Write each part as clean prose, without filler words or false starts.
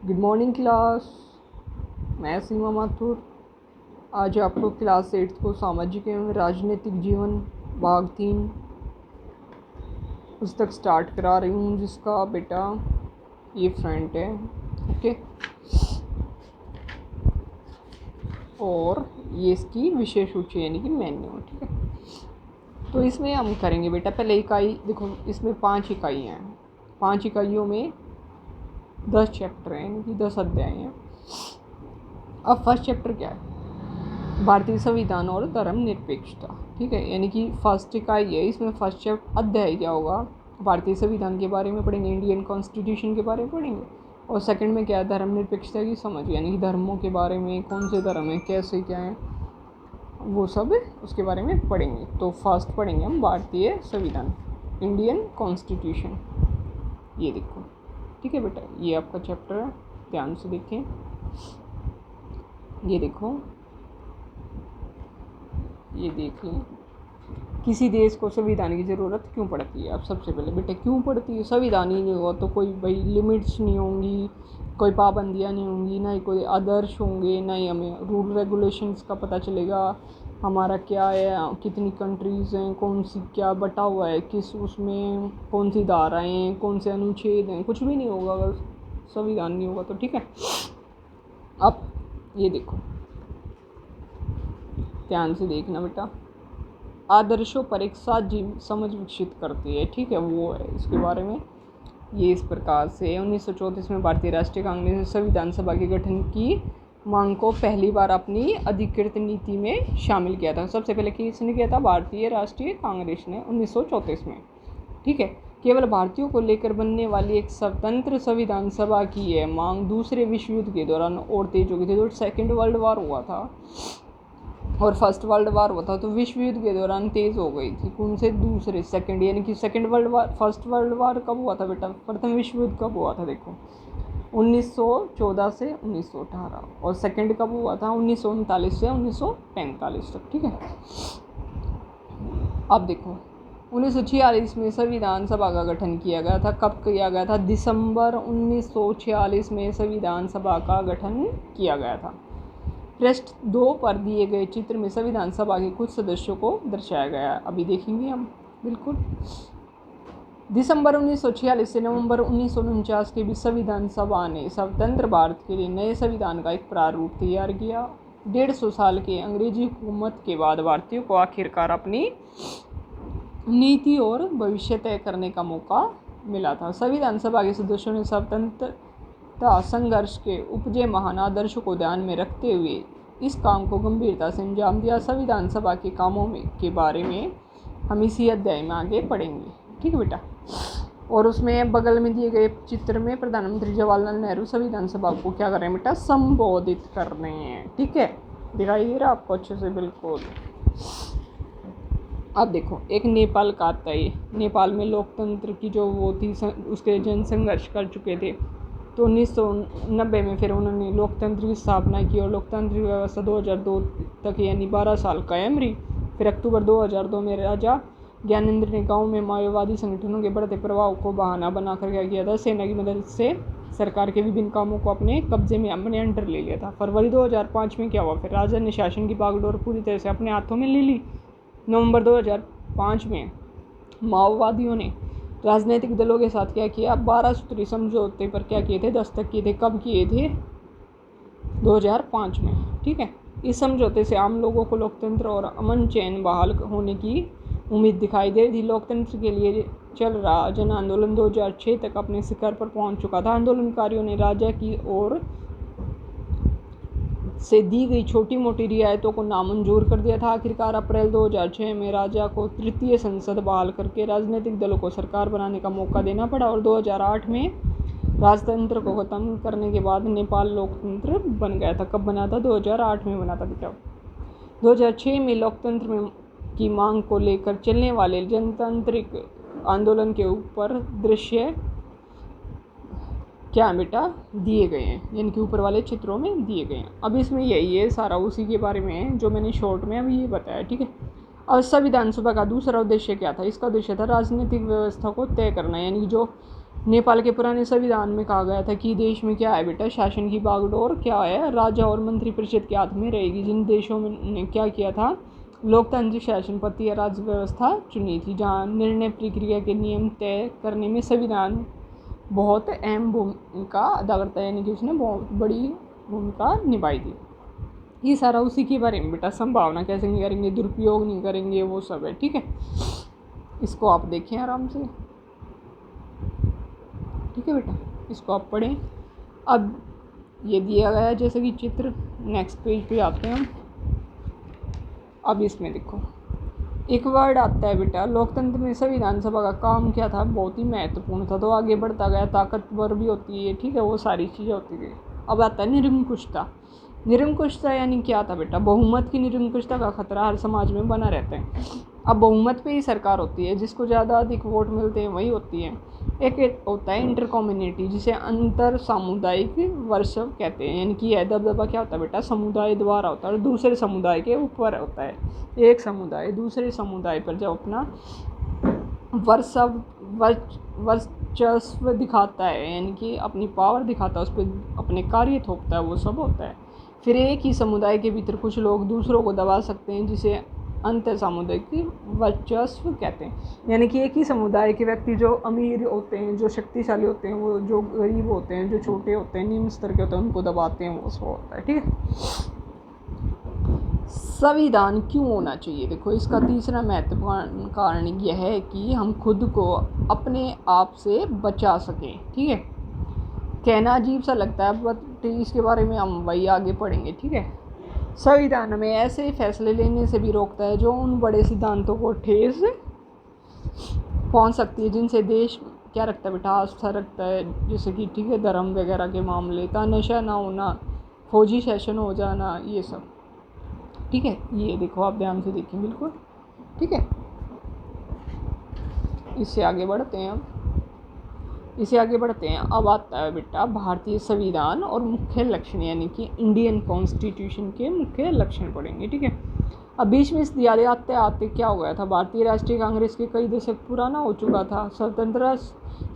Good morning class. मैं सीमा माथुर आज आपको क्लास 8 को सामाजिक एवं राजनीतिक जीवन भाग 3 पुस्तक स्टार्ट करा रही हूँ, जिसका बेटा ये फ्रंट है। ओके, और ये इसकी विषय सूची यानी कि मेन्यू। ठीक है, तो इसमें हम करेंगे बेटा पहले इकाई। देखो, इसमें 5 इकाइयाँ हैं। 5 इकाइयों में 10 चैप्टर हैं, यानी कि 10 अध्याय हैं। अब फर्स्ट चैप्टर क्या है? भारतीय संविधान और धर्मनिरपेक्षता। ठीक है, यानी कि फर्स्ट इकाई है। इसमें फर्स्ट चैप्टर अध्याय क्या होगा? भारतीय संविधान के बारे में पढ़ेंगे, इंडियन कॉन्स्टिट्यूशन के बारे में पढ़ेंगे। और सेकंड में क्या है? धर्मनिरपेक्षता की समझ, यानी कि धर्मों के बारे में, कौन से धर्म है, कैसे क्या है, वो सब उसके बारे में पढ़ेंगे। तो फर्स्ट पढ़ेंगे हम भारतीय संविधान, इंडियन कॉन्स्टिट्यूशन। ये देखो, ठीक है बेटा, ये आपका चैप्टर है, ध्यान से देखें। ये देखो, ये देख लें। किसी देश को संविधान की ज़रूरत क्यों पड़ती है? अब सबसे पहले बेटा क्यों पड़ती है? संविधान ही नहीं होगा तो कोई भाई लिमिट्स नहीं होंगी, कोई पाबंदियाँ नहीं होंगी, ना ही कोई आदर्श होंगे, ना ही हमें रूल रेगुलेशंस का पता चलेगा हमारा क्या है, कितनी कंट्रीज़ हैं, कौन सी क्या बटा हुआ है, किस उसमें कौन सी धाराएँ हैं, कौन से अनुच्छेद हैं, कुछ भी नहीं होगा अगर संविधान नहीं होगा तो। ठीक है, अब ये देखो, ध्यान से देखना बेटा। आदर्शों पर एक साझी समझ विकसित करती है। ठीक है, वो है इसके बारे में। ये इस प्रकार से 1934 में भारतीय राष्ट्रीय कांग्रेस ने संविधान सभा के गठन की मांग को पहली बार अपनी अधिकृत नीति में शामिल किया था। सबसे पहले किसने किया था? भारतीय राष्ट्रीय कांग्रेस ने 1934 में। ठीक है, केवल भारतीयों को लेकर बनने वाली एक स्वतंत्र संविधान सभा की यह मांग दूसरे विश्व युद्ध के दौरान और तेज हो गई थी। जो सेकेंड वर्ल्ड वार हुआ था और फर्स्ट वर्ल्ड वार हुआ था, तो विश्व युद्ध के दौरान तेज़ हो गई थी। कौन से? दूसरे, सेकंड, यानी कि second world war. First world war कब हुआ था बेटा? प्रथम विश्व युद्ध कब हुआ था? देखो, 1914 से 1918। और सेकंड कब हुआ था? 1939 से 1945 तक। ठीक है, अब देखो, 1946 में संविधान सभा का गठन किया गया था। कब किया गया था? दिसंबर 1946 में संविधान सभा का गठन किया गया था। पृष्ठ 2 पर दिए गए चित्र में संविधान सभा के कुछ सदस्यों को दर्शाया गया है। अभी देखेंगे हम, बिल्कुल। दिसंबर 1946 से नवंबर 1949 के बीच संविधान सभा ने स्वतंत्र भारत के लिए नए संविधान का एक प्रारूप तैयार किया। 150 साल के अंग्रेजी हुकूमत के बाद भारतीयों को आखिरकार अपनी नीति और भविष्य तय करने का मौका मिला था। संविधान सभा के सदस्यों ने स्वतंत्रता संघर्ष के उपजे महान आदर्शों को ध्यान में रखते हुए इस काम को गंभीरता से अंजाम दिया। संविधान सभा के कामों के बारे में हम इसी अध्याय में आगे पढ़ेंगे। ठीक है बेटा, और उसमें बगल में दिए गए चित्र में प्रधानमंत्री जवाहरलाल नेहरू संविधान सभा को क्या कर रहे हैं बेटा? संबोधित कर रहे हैं। ठीक है, दिखाई दे रहा आपको अच्छे से? बिल्कुल। अब देखो, एक नेपाल का आता है। नेपाल में लोकतंत्र की जो वो थी, उसके जन संघर्ष कर चुके थे। तो 1990 में फिर उन्होंने लोकतंत्र की स्थापना की और लोकतांत्रिक व्यवस्था 2002 तक यानी 12 साल कायम रही। फिर अक्टूबर 2002 में राजा ज्ञानेंद्र ने गांव में माओवादी संगठनों के बढ़ते प्रभाव को बहाना बनाकर क्या किया था? सेना की मदद से सरकार के विभिन्न कामों को अपने कब्जे में, अपने अंडर ले लिया था। फरवरी 2005 में क्या हुआ? फिर राजा ने शासन की बागडोर पूरी तरह से अपने हाथों में ले ली। नवंबर 2005 में माओवादियों ने राजनीतिक दलों के साथ क्या किया? 12 सूत्री समझौते पर क्या किए थे? दस्तखत किए थे। कब किए थे? 2005 में। ठीक है, इस समझौते से आम लोगों को लोकतंत्र और अमन चैन बहाल होने की उम्मीद दिखाई दे रही थी। लोकतंत्र के लिए चल रहा जन आंदोलन 2006 तक अपने शिखर पर पहुंच चुका था। आंदोलनकारियों ने राजा की ओर से दी गई छोटी मोटी रियायतों को नामंजूर कर दिया था। आखिरकार अप्रैल 2006 में राजा को तृतीय संसद बहाल करके राजनीतिक दलों को सरकार बनाने का मौका देना पड़ा और 2008 में राजतंत्र को खत्म करने के बाद नेपाल लोकतंत्र बन गया था। कब बना था? 2008 में बना था बेटा। 2006 में लोकतंत्र में की मांग को लेकर चलने वाले जनतांत्रिक आंदोलन के ऊपर दृश्य क्या बेटा दिए गए हैं, यानी कि ऊपर वाले चित्रों में दिए गए हैं। अब इसमें यही है, सारा उसी के बारे में है जो मैंने शॉर्ट में अभी ये बताया। ठीक है, अब संविधान सभा का दूसरा उद्देश्य क्या था? इसका उद्देश्य था राजनीतिक व्यवस्था को तय करना, यानी जो नेपाल के पुराने संविधान में कहा गया था कि देश में क्या है बेटा, शासन की बागडोर क्या है, राजा और मंत्रिपरिषद के हाथ में रहेगी। जिन देशों में ने क्या किया था, लोकतांत्रिक शासन पद्धति या राज्य व्यवस्था चुनी थी, जहाँ निर्णय प्रक्रिया के नियम तय करने में संविधान बहुत अहम भूमिका अदा करता है, यानी कि उसने बहुत बड़ी भूमिका निभाई थी। ये सारा उसी के बारे में बेटा, संभावना कैसे नहीं करेंगे, दुरुपयोग नहीं करेंगे, वो सब है। ठीक है, इसको आप देखें आराम से। ठीक है बेटा, इसको आप पढ़ें। अब ये दिया गया है जैसे कि चित्र, नेक्स्ट पेज पे आते हैं हम। अब इसमें देखो एक वर्ड आता है बेटा, लोकतंत्र में संविधान सभा का काम क्या था, बहुत ही महत्वपूर्ण था। तो आगे बढ़ता गया, ताकतवर भी होती है, ठीक है, वो सारी चीज़ें होती गई। अब आता है निरंकुशता। निरंकुशता यानी क्या था बेटा, बहुमत की निरंकुशता का खतरा हर समाज में बना रहता है। अब बहुमत पे ही सरकार होती है, जिसको ज़्यादा अधिक वोट मिलते हैं वही होती है। एक होता है इंटर कम्युनिटी, जिसे अंतर सामुदायिक वर्चस्व कहते हैं, यानी कि यह दबदबा क्या होता है बेटा, समुदाय द्वारा होता है और दूसरे समुदाय के ऊपर होता है। एक समुदाय दूसरे समुदाय पर जब अपना वर्चस्व दिखाता है, यानी कि अपनी पावर दिखाता है, उस पर अपने कार्य थोपता है, वो सब होता है। फिर एक ही समुदाय के भीतर कुछ लोग दूसरों को दबा सकते हैं, जिसे अंतर सामुदायिक वर्चस्व कहते हैं। यानी कि एक ही समुदाय के व्यक्ति जो अमीर होते हैं, जो शक्तिशाली होते हैं, वो जो गरीब होते हैं, जो छोटे होते हैं, निम्न स्तर के होते हैं, उनको दबाते हैं, वो सब होता है। ठीक है, संविधान क्यों होना चाहिए, देखो इसका तीसरा महत्वपूर्ण कारण यह है कि हम खुद को अपने आप से बचा सकें। ठीक है, कहना अजीब सा लगता है, बट इसके बारे में हम वही आगे पढ़ेंगे। ठीक है, संविधान हमें ऐसे फैसले लेने से भी रोकता है जो उन बड़े सिद्धांतों को ठेस पहुंच सकती है, जिनसे देश क्या रखता है बेटा, आस्था रखता है। जैसे कि ठीक है, धर्म वगैरह के मामले, नशा ना होना, फौजी सेशन हो जाना, ये सब। ठीक है, ये देखो आप ध्यान से देखें बिल्कुल। ठीक है, इससे आगे बढ़ते हैं अब आता है बेटा भारतीय संविधान और मुख्य लक्षण, यानी कि इंडियन कॉन्स्टिट्यूशन के मुख्य लक्षण पढ़ेंगे। ठीक है, अब बीच में इस दियाले आते आते क्या हो गया था, भारतीय राष्ट्रीय कांग्रेस के कई दशक पुराना हो चुका था। स्वतंत्रता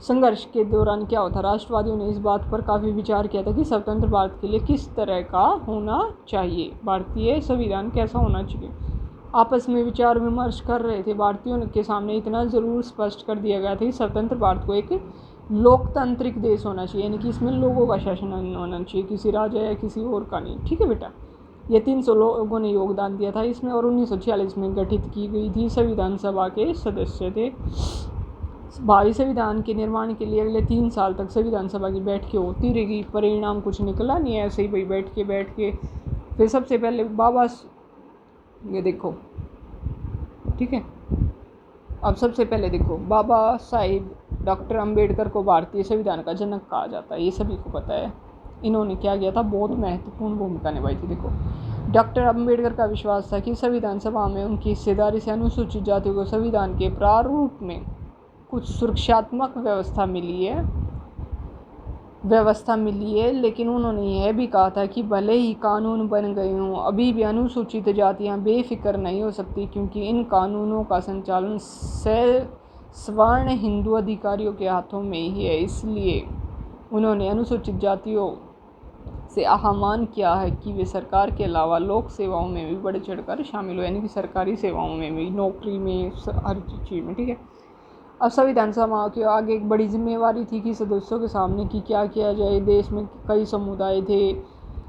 संघर्ष के दौरान क्या होता, राष्ट्रवादियों ने इस बात पर काफ़ी विचार किया था कि स्वतंत्र भारत के लिए किस तरह का होना चाहिए, भारतीय संविधान कैसा होना चाहिए। आपस में विचार विमर्श कर रहे थे। भारतीयों के सामने इतना ज़रूर स्पष्ट कर दिया गया था कि स्वतंत्र भारत को एक लोकतांत्रिक देश होना चाहिए, यानी कि इसमें लोगों का शासन होना चाहिए, किसी राजा या किसी और का नहीं। ठीक है बेटा, ये 300 लोगों ने योगदान दिया था इसमें, और 1946 में गठित की गई थी। संविधान सभा के सदस्य थे। भावी संविधान के निर्माण के लिए अगले 3 साल तक संविधान सभा की बैठकें होती रहेगी। परिणाम कुछ निकला नहीं है, ऐसे ही भाई बैठ के फिर सबसे पहले ये देखो। ठीक है, अब सबसे पहले देखो, बाबा साहिब डॉक्टर अंबेडकर को भारतीय संविधान का जनक कहा जाता है, ये सभी को पता है। इन्होंने क्या किया था, बहुत महत्वपूर्ण भूमिका निभाई थी। देखो, डॉक्टर अंबेडकर का विश्वास था कि संविधान सभा में उनकी हिस्सेदारी से अनुसूचित जातियों को संविधान के प्रारूप में कुछ सुरक्षात्मक व्यवस्था मिली है, लेकिन उन्होंने यह भी कहा था कि भले ही कानून बन गए हों, अभी भी अनुसूचित जातियां बेफिक्र नहीं हो सकती, क्योंकि इन कानूनों का संचालन सवर्ण हिंदू अधिकारियों के हाथों में ही है। इसलिए उन्होंने अनुसूचित जातियों से आह्वान किया है कि वे सरकार के अलावा लोक सेवाओं में भी बढ़ चढ़कर शामिल हो, यानी कि सरकारी सेवाओं में भी, नौकरी में, हर चीज़ में। ठीक है, अब संविधान सभा के आगे एक बड़ी जिम्मेवारी थी कि सदस्यों के सामने कि क्या किया जाए। देश में कई समुदाय थे,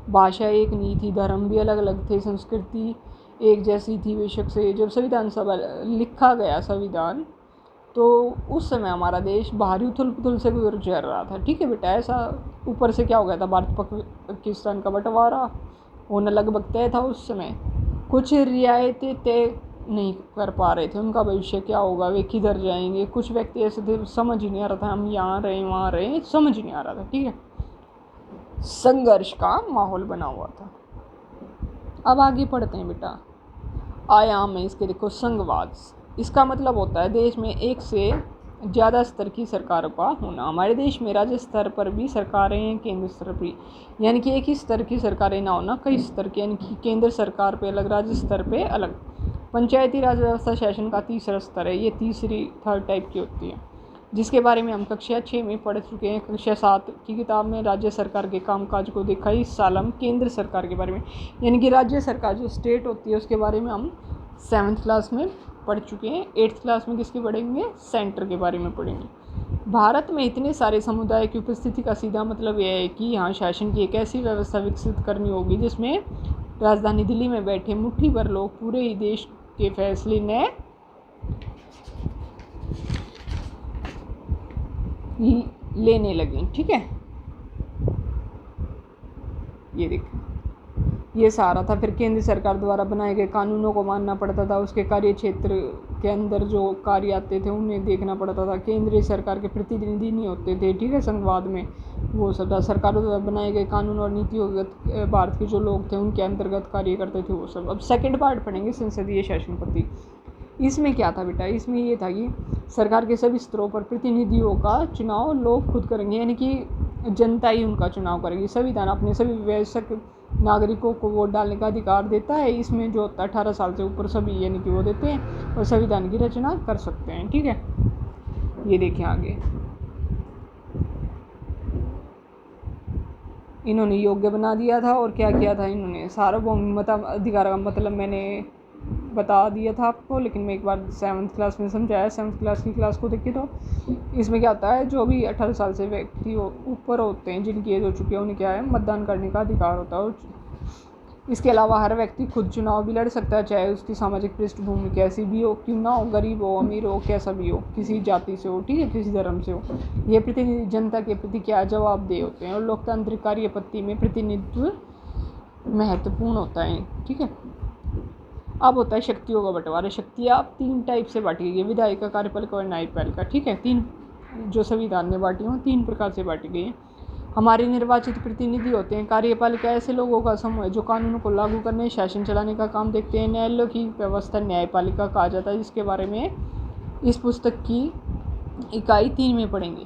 भाषा एक नहीं थी, धर्म भी अलग अलग थे, संस्कृति एक जैसी थी बेशक से। जब संविधान सभा लिखा गया संविधान, तो उस समय हमारा देश बाहरी उथल पुथल से गुजर रहा था। ठीक है बेटा, ऐसा ऊपर से क्या हो गया था, भारत पाकिस्तान का बंटवारा होना लगभग तय था उस समय। कुछ रियायतें तय नहीं कर पा रहे थे, उनका भविष्य क्या होगा, वे किधर जाएंगे। कुछ व्यक्ति ऐसे थे, समझ ही नहीं आ रहा था, हम यहाँ रहे वहाँ रहे, समझ ही नहीं आ रहा था। ठीक है, संघर्ष का माहौल बना हुआ था। अब आगे पढ़ते हैं बेटा, आयाम है इसके, देखो, संघवाद। इसका मतलब होता है देश में एक से ज़्यादा स्तर की सरकारों का होना। हमारे देश में राज्य स्तर पर भी सरकारें हैं, केंद्र स्तर पर, यानी कि एक ही स्तर की सरकारें ना होना, कई स्तर की, यानी कि केंद्र सरकार पे अलग, राज्य स्तर पे अलग। पंचायती राज व्यवस्था शासन का तीसरा स्तर है, ये तीसरी थर्ड टाइप की होती है। जिसके बारे में हम कक्षा 6 में पढ़ चुके हैं। कक्षा 7 की किताब में राज्य सरकार के कामकाज को देखा। इस साल हम केंद्र सरकार के बारे में, यानी कि राज्य सरकार जो स्टेट होती है उसके बारे में हम 7th क्लास में पढ़ चुके हैं। 8th क्लास में किसके पढ़ेंगे? सेंटर के बारे में पढ़ेंगे। भारत में इतने सारे समुदाय की उपस्थिति का सीधा मतलब यह है कि यहाँ शासन की एक ऐसी व्यवस्था विकसित करनी होगी जिसमें राजधानी दिल्ली में बैठे मुट्ठी भर लोग पूरे ही देश के फैसले न लेने लगे। ठीक है, ये देखिए ये सारा था। फिर केंद्र सरकार द्वारा बनाए गए कानूनों को मानना पड़ता था। उसके कार्य क्षेत्र के अंदर जो कार्य आते थे उन्हें देखना पड़ता था। केंद्रीय सरकार के प्रतिनिधि नहीं होते थे। ठीक है, संघवाद में वो सब था। सरकारों द्वारा बनाए गए कानून और नीतियों भारत के जो लोग थे उनके अंतर्गत कार्य करते थे वो सब। अब सेकंड पार्ट पढ़ेंगे संसदीय शासन पद्धति। इसमें क्या था बेटा? इसमें ये था कि सरकार के सभी स्तरों पर प्रतिनिधियों का चुनाव लोग खुद करेंगे, यानी कि जनता ही उनका चुनाव करेगी। संविधान अपने सभी वयस्क नागरिकों को वोट डालने का अधिकार देता है। इसमें जो होता है 18 साल से ऊपर सभी यानी कि वो देते हैं और संविधान की रचना कर सकते हैं। ठीक है, ये देखें आगे। इन्होंने योग्य बना दिया था और क्या किया था इन्होंने? सार्वभौमिक मताधिकार का मतलब मैंने बता दिया था आपको, लेकिन मैं एक बार 7th क्लास में समझाया। 7th क्लास की क्लास को देखिए तो इसमें क्या होता है, जो भी 18 साल से व्यक्ति ऊपर होते हैं जिनकी एज हो चुकी है उन्हें क्या है, मतदान करने का अधिकार होता है। और इसके अलावा हर व्यक्ति खुद चुनाव भी लड़ सकता है, चाहे उसकी सामाजिक पृष्ठभूमि कैसी भी हो, क्यों ना हो, गरीब हो, अमीर हो, कैसा भी हो, किसी जाति से हो, ठीक है, किसी धर्म से हो। ये प्रतिनिधि जनता के प्रति क्या जवाबदेह होते हैं और लोकतांत्रिक कार्य पद्धति में प्रतिनिधित्व महत्वपूर्ण होता है। ठीक है, अब होता है शक्तियों का बंटवारा। शक्तियाँ 3 टाइप से बांटी गई है, विधायिका, कार्यपालिका और न्यायपालिका। ठीक है, 3 जो संविधान ने बांटी हैं 3 प्रकार से बांटी गई हैं। हमारे निर्वाचित प्रतिनिधि होते हैं। कार्यपालिका ऐसे लोगों का समूह है जो कानूनों को लागू करने, शासन चलाने का काम देखते हैं। न्यायालयों की व्यवस्था न्यायपालिका कहा जाता है, जिसके बारे में इस पुस्तक की इकाई 3 में पढ़ेंगे।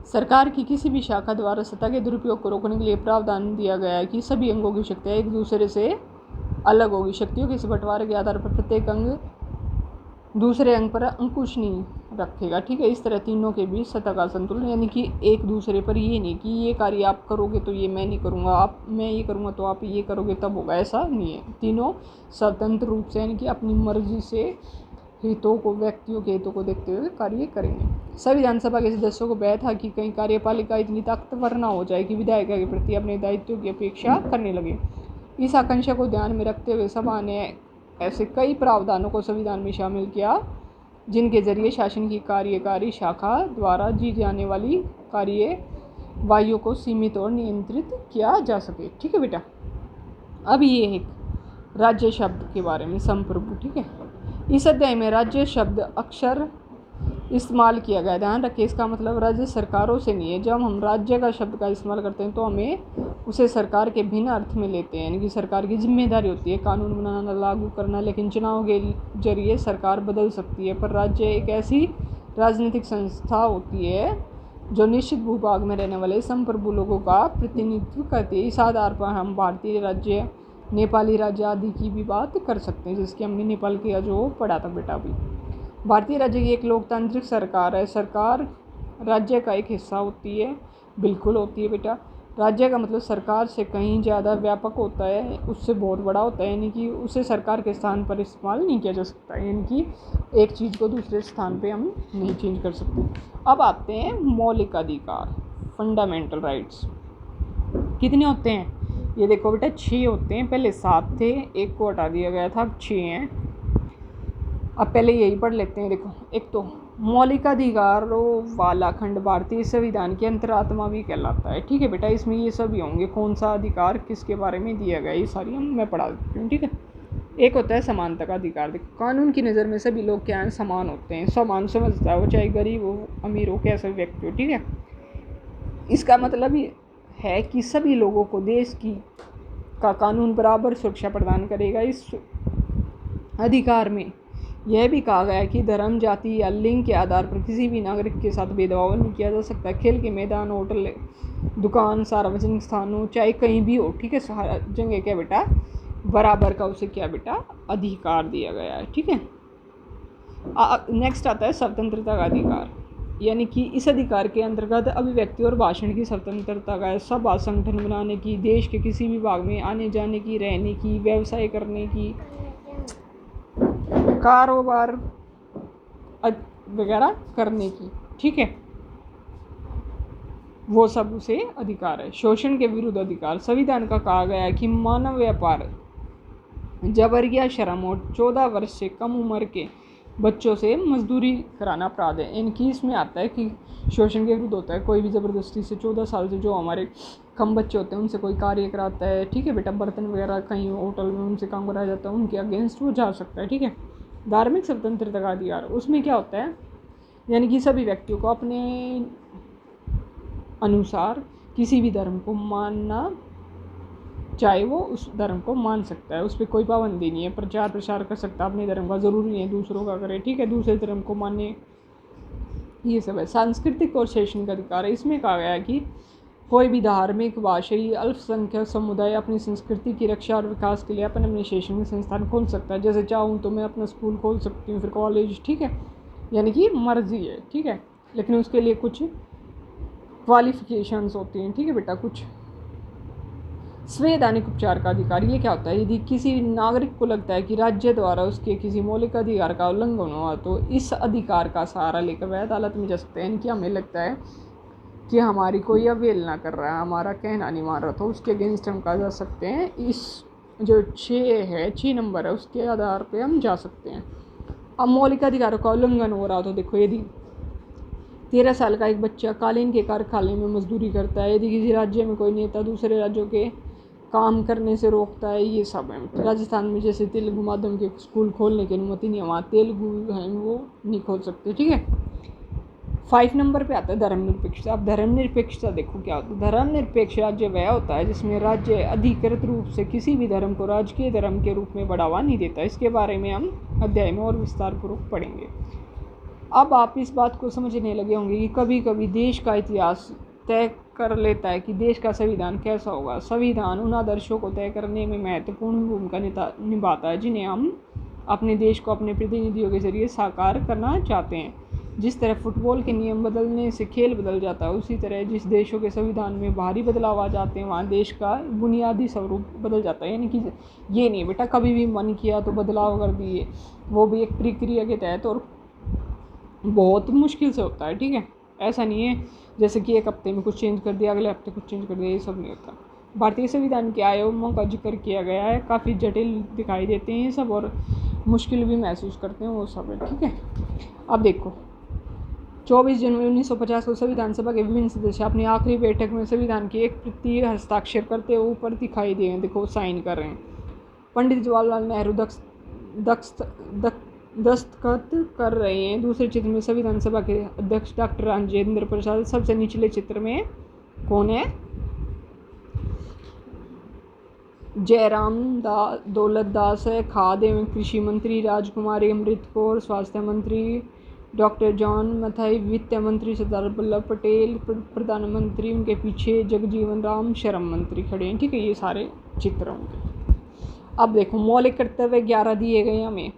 सरकार की किसी भी शाखा द्वारा सत्ता के दुरुपयोग को रोकने के लिए प्रावधान दिया गया है कि सभी अंगों की शक्तियाँ एक दूसरे से अलग होगी। शक्तियों के इस बंटवारे के आधार पर प्रत्येक अंग दूसरे अंग पर अंकुश नहीं रखेगा। ठीक है, इस तरह तीनों के बीच सत्ता का संतुलन, यानी कि एक दूसरे पर ये नहीं कि ये कार्य आप करोगे तो ये मैं नहीं करूँगा, मैं ये करूँगा तो आप ये करोगे तब होगा, ऐसा नहीं है। तीनों स्वतंत्र रूप से यानी कि अपनी मर्जी से हितों को, व्यक्तियों के हितों को देखते हुए कार्य करेंगे। सभी विधानसभा के सदस्यों को भय था कि कहीं कार्यपालिका इतनी ताकतवर ना हो जाए कि विधायिका के प्रति अपने दायित्वों की अपेक्षा करने लगे। इस आकांक्षा को ध्यान में रखते हुए सभा ने ऐसे कई प्रावधानों को संविधान में शामिल किया जिनके जरिए शासन की कार्यकारी शाखा द्वारा की जाने वाली कार्यवाहियों को सीमित और नियंत्रित किया जा सके। ठीक है बेटा, अब ये एक राज्य शब्द के बारे में संप्रभु। ठीक है, इस अध्याय में राज्य शब्द अक्सर इस्तेमाल किया गया। ध्यान रखिए, इसका मतलब राज्य सरकारों से नहीं है। जब हम राज्य का शब्द का इस्तेमाल करते हैं तो हमें उसे सरकार के भिन्न अर्थ में लेते हैं, यानी कि सरकार की जिम्मेदारी होती है कानून बनाना, लागू करना, लेकिन चुनाव के जरिए सरकार बदल सकती है। पर राज्य एक ऐसी राजनीतिक संस्था होती है जो निश्चित भूभाग में रहने वाले संप्रभु लोगों का प्रतिनिधित्व करती है। इस आधार पर हम भारतीय राज्य, नेपाली राज्य आदि की भी बात कर सकते हैं, जिसकी हमने नेपाल किया जो पढ़ा था बेटा अभी। भारतीय राज्य की एक लोकतांत्रिक सरकार है। सरकार राज्य का एक हिस्सा होती है, बिल्कुल होती है बेटा। राज्य का मतलब सरकार से कहीं ज़्यादा व्यापक होता है, उससे बहुत बड़ा होता है, यानी कि उसे सरकार के स्थान पर इस्तेमाल नहीं किया जा सकता, यानी कि एक चीज़ को दूसरे स्थान पे हम नहीं चेंज कर सकते। अब आते हैं मौलिक अधिकार, फंडामेंटल राइट्स। कितने होते हैं? ये देखो बेटा 6 होते हैं, पहले 7 थे, एक को हटा दिया गया था, अब 6 हैं। अब पहले यही पढ़ लेते हैं। देखो, एक तो मौलिक अधिकारों वाला खंड भारतीय संविधान की अंतरात्मा भी कहलाता है। ठीक है बेटा, इसमें ये सभी होंगे, कौन सा अधिकार किसके बारे में दिया गया, ये सारी मैं पढ़ा देती हूँ। ठीक है, एक होता है समानता का अधिकार। देखो, कानून की नज़र में सभी लोग क्या हैं, समान होते हैं। समान समझता है वो, चाहे गरीब हो, अमीर हो, कैसा व्यक्ति हो। ठीक है, इसका मतलब ये है कि सभी लोगों को देश की का कानून बराबर सुरक्षा प्रदान करेगा। इस अधिकार में यह भी कहा गया है कि धर्म, जाति या लिंग के आधार पर किसी भी नागरिक के साथ भेदभाव नहीं किया जा सकता। खेल के मैदान, होटल, दुकान, सार्वजनिक स्थानों, चाहे कहीं भी हो, ठीक है, सारा जगह क्या बेटा बराबर का उसे क्या बेटा अधिकार दिया गया है। ठीक है, नेक्स्ट आता है स्वतंत्रता का अधिकार। यानी कि इस अधिकार के अंतर्गत अभिव्यक्ति और भाषण की स्वतंत्रता का सभा संगठन बनाने की, देश के किसी भी भाग में आने जाने की, रहने की, व्यवसाय करने की, कारोबार वगैरह करने की, ठीक है, वो सब उसे अधिकार है। शोषण के विरुद्ध अधिकार, संविधान का कहा गया है कि मानव व्यापार, जबर या श्रम और 14 वर्ष से कम उम्र के बच्चों से मजदूरी कराना अपराध है। इनकी इसमें आता है कि शोषण के विरुद्ध होता है, कोई भी ज़बरदस्ती से 14 साल से जो हमारे कम बच्चे होते हैं उनसे कोई कार्य कराता है, ठीक है बेटा, बर्तन वगैरह कहीं होटल में उनसे काम कराया जाता है, उनके अगेंस्ट वो जा सकता है, ठीक है। धार्मिक स्वतंत्रता का अधिकार, उसमें क्या होता है, यानी कि सभी व्यक्तियों को अपने अनुसार किसी भी धर्म को मानना, चाहे वो उस धर्म को मान सकता है, उस पर कोई पाबंदी नहीं है, प्रचार प्रसार कर सकता है अपने धर्म का, ज़रूरी नहीं है दूसरों का करे, ठीक है, दूसरे धर्म को माने, ये सब है। सांस्कृतिक और शैक्षणिक अधिकार है, इसमें कहा गया है कि कोई भी धार्मिक, भाषाई, अल्पसंख्यक समुदाय अपनी संस्कृति की रक्षा और विकास के लिए अपने शैक्षणिक संस्थान खोल सकता है। जैसे चाहूँ तो मैं अपना स्कूल खोल सकती हूँ, फिर कॉलेज, ठीक है, यानी कि मर्जी है, ठीक है, लेकिन उसके लिए कुछ क्वालिफिकेशंस होती हैं, ठीक है बेटा। कुछ संवैधानिक उपचार का अधिकार, ये क्या होता है, यदि किसी नागरिक को लगता है कि राज्य द्वारा उसके किसी मौलिक अधिकार का उल्लंघन हुआ तो इस अधिकार का सहारा लेकर वह अदालत में जा सकते हैं। कि हमें लगता है कि हमारी कोई अवहेलना कर रहा है, हमारा कहना नहीं मान रहा, तो उसके अगेंस्ट हम जा सकते हैं। इस जो 6 नंबर है उसके आधार पर हम जा सकते हैं। अब मौलिक अधिकारों का उल्लंघन हो रहा हो तो देखो, यदि 13 साल का एक बच्चा कालीन के कारखाने में मजदूरी करता है, यदि किसी राज्य में कोई नेता दूसरे राज्यों के काम करने से रोकता है, ये सब है। राजस्थान में जैसे तेलुगु माध्यम के स्कूल खोलने की अनुमति नहीं है, वहाँ तेलुगु हैं वो नहीं खोल सकते, ठीक है। 5 नंबर पे आता है धर्मनिरपेक्षता। अब धर्मनिरपेक्षता देखो क्या होता है। धर्मनिरपेक्ष राज्य वह होता है जिसमें राज्य अधिकृत रूप से किसी भी धर्म को राजकीय धर्म के रूप में बढ़ावा नहीं देता। इसके बारे में हम अध्याय में और विस्तार पूर्वक पढ़ेंगे। अब आप इस बात को समझने लगे होंगे कि कभी कभी देश का इतिहास तय कर लेता है कि देश का संविधान कैसा होगा। संविधान उन आदर्शों को तय करने में महत्वपूर्ण भूमिका निभाता है जिन्हें हम अपने देश को अपने प्रतिनिधियों के जरिए साकार करना चाहते हैं। जिस तरह फुटबॉल के नियम बदलने से खेल बदल जाता है, उसी तरह जिस देशों के संविधान में भारी बदलाव आ जाते हैं वहाँ देश का बुनियादी स्वरूप बदल जाता है। यानी कि ये नहीं बेटा कभी भी मन किया तो बदलाव कर दिए, वो भी एक प्रक्रिया के तहत और बहुत मुश्किल से होता है, ठीक है। ऐसा नहीं है जैसे कि एक हफ्ते में कुछ चेंज कर दिया, अगले हफ्ते कुछ चेंज कर दिया, ये सब नहीं होता। भारतीय संविधान के आयामों का जिक्र किया गया है, काफ़ी जटिल दिखाई देते हैं ये सब और मुश्किल भी महसूस करते हैं, वो सब है, ठीक है। अब देखो 24 जनवरी 1950 को संविधान सभा के विभिन्न सदस्य अपनी आखिरी बैठक में संविधान की एक प्रति हस्ताक्षर करते हुए ऊपर दिखाई दिए हैं, देखो साइन कर रहे हैं। पंडित जवाहरलाल नेहरू दस्तखत कर रहे हैं। दूसरे चित्र में संविधान सभा के अध्यक्ष डॉक्टर राजेंद्र प्रसाद। सबसे निचले चित्र में कौन है, जयराम दौलत दास है। खाद्य एवं कृषि मंत्री राजकुमारी अमृत कौर, स्वास्थ्य मंत्री डॉक्टर जॉन मथाई, वित्त मंत्री सरदार वल्लभ पटेल, प्रधानमंत्री उनके पीछे जगजीवन राम, श्रम मंत्री खड़े हैं, ठीक है। ये सारे चित्र होंगे। अब देखो मौलिक कर्तव्य 11 दिए गए हमें,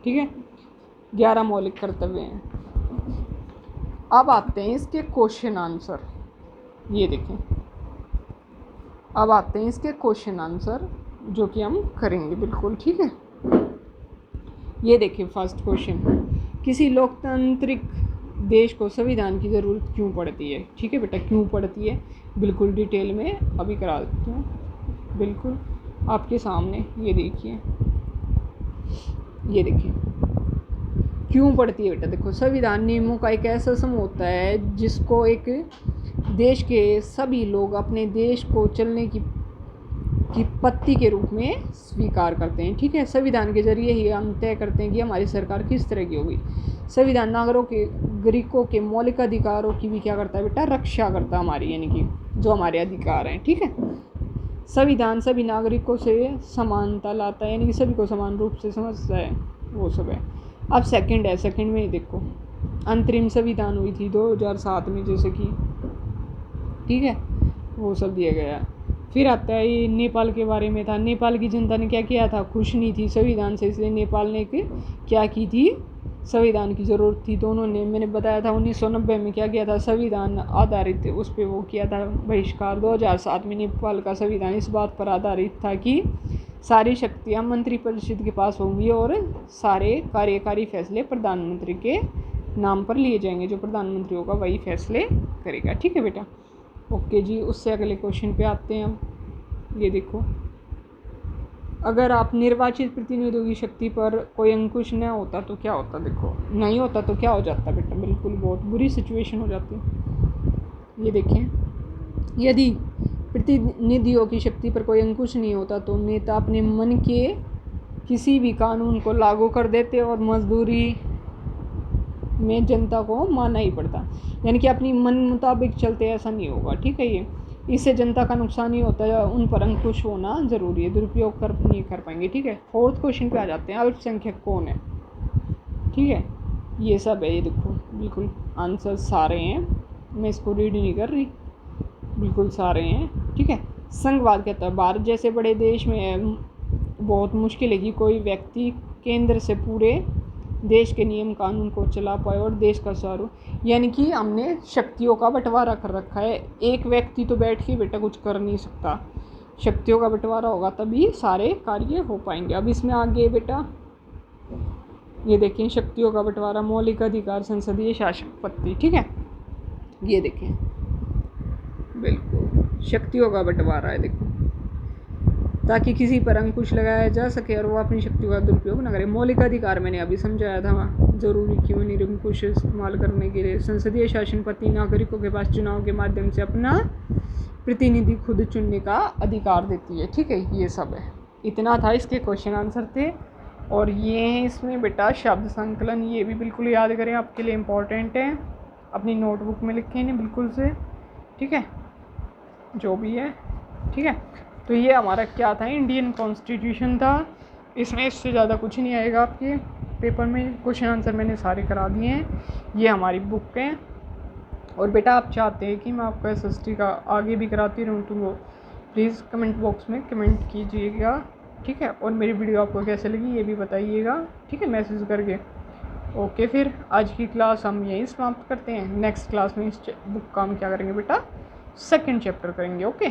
ठीक है, 11 मौलिक कर्तव्य हैं। अब आते हैं इसके क्वेश्चन आंसर, ये देखें। अब आते हैं इसके क्वेश्चन आंसर जो कि हम करेंगे, बिल्कुल ठीक है। ये देखिए फर्स्ट क्वेश्चन, किसी लोकतांत्रिक देश को संविधान की ज़रूरत क्यों पड़ती है, ठीक है बेटा, क्यों पड़ती है बिल्कुल डिटेल में अभी करा देती हूँ, बिल्कुल आपके सामने। ये देखिए क्यों पड़ती है बेटा। देखो संविधान नियमों का एक ऐसा समूह होता है जिसको एक देश के सभी लोग अपने देश को चलने की पत्ती के रूप में स्वीकार करते हैं, ठीक है। संविधान के जरिए ही हम तय करते हैं कि हमारी सरकार किस तरह की होगी। संविधान नागरिकों के मौलिक अधिकारों की भी क्या करता है बेटा, रक्षा करता है हमारी, यानी कि जो हमारे अधिकार हैं, ठीक है। संविधान सभी नागरिकों से समानता लाता है, यानी कि सभी को समान रूप से समझता है, वो सब है। अब सेकंड में देखो अंतरिम संविधान हुई थी 2007 में, जैसे कि, ठीक है, वो सब दिया गया। फिर आता है ये नेपाल के बारे में था। नेपाल की जनता ने क्या किया था, खुश नहीं थी संविधान से, इसलिए नेपाल ने क्या की थी, संविधान की ज़रूरत थी। दोनों ने, मैंने बताया था 1990 में क्या किया था, संविधान आधारित उस पर वो किया था बहिष्कार। 2007 में नेपाल का संविधान इस बात पर आधारित था कि सारी शक्तियाँ मंत्रिपरिषद के पास होंगी और सारे कार्यकारी फैसले प्रधानमंत्री के नाम पर लिए जाएंगे। जो प्रधानमंत्री होगा वही फैसले करेगा। ठीक है बेटा, ओके जी। उससे अगले क्वेश्चन पे आते हैं हम। ये देखो, अगर आप निर्वाचित प्रतिनिधियों की शक्ति पर कोई अंकुश न होता तो क्या होता। देखो, नहीं होता तो क्या हो जाता बेटा, बिल्कुल बहुत बुरी सिचुएशन हो जाती। ये देखें, यदि प्रतिनिधियों की शक्ति पर कोई अंकुश नहीं होता तो नेता अपने मन के किसी भी कानून को लागू कर देते और मजदूरी में जनता को मानना ही पड़ता। यानी कि अपनी मन मुताबिक चलते, ऐसा नहीं होगा। ठीक है, ये इससे जनता का नुकसान ही होता है। उन पर अंकुश होना जरूरी है, दुरुपयोग नहीं कर पाएंगे। ठीक है, फोर्थ क्वेश्चन पे आ जाते हैं। अल्पसंख्यक कौन है। ठीक है, ये सब है। ये देखो, बिल्कुल आंसर सारे हैं, मैं इसको रीड नहीं कर रही, बिल्कुल सारे हैं। ठीक है, संघवाद कहता है भारत जैसे बड़े देश में बहुत मुश्किल है कि कोई व्यक्ति केंद्र से पूरे देश के नियम कानून को चला पाए और देश का स्वरूप, यानी कि हमने शक्तियों का बंटवारा कर रखा है। एक व्यक्ति तो बैठ के बेटा कुछ कर नहीं सकता, शक्तियों का बंटवारा होगा तभी सारे कार्य हो पाएंगे। अब इसमें आगे बेटा ये देखें, शक्तियों का बंटवारा, मौलिक अधिकार, संसदीय शासन पद्धति। ठीक है, ये देखें, बिल्कुल शक्तियों का बंटवारा है। देखो, ताकि किसी पर अंकुश लगाया जा सके और वो अपनी शक्तियों का दुरुपयोग न करे। मौलिक अधिकार मैंने अभी समझाया था, जरूरी क्यों निरंकुश इस्तेमाल करने के लिए। संसदीय शासन पद्धति नागरिकों के पास चुनाव के माध्यम से अपना प्रतिनिधि खुद चुनने का अधिकार देती है। ठीक है, ये सब है। इतना था इसके क्वेश्चन आंसर थे। और ये है इसमें बेटा शब्द संकलन, ये भी बिल्कुल याद करें, आपके लिए इम्पोर्टेंट है। अपनी नोटबुक में लिखें इन्हें बिल्कुल से। ठीक है, जो भी है। ठीक है, तो ये हमारा क्या था, इंडियन कॉन्स्टिट्यूशन था। इसमें इससे ज़्यादा कुछ नहीं आएगा आपके पेपर में। क्वेश्चन आंसर मैंने सारे करा दिए हैं। ये हमारी बुक है। और बेटा आप चाहते हैं कि मैं आपको SST का आगे भी कराती रहूँ तो वो प्लीज़ कमेंट बॉक्स में कमेंट कीजिएगा। ठीक है, और मेरी वीडियो आपको कैसे लगी ये भी बताइएगा। ठीक है, मैसेज करके। ओके, फिर आज की क्लास हम यहीं समाप्त करते हैं। नेक्स्ट क्लास में इस बुक का हम क्या करेंगे बेटा, सेकंड चैप्टर करेंगे। ओके।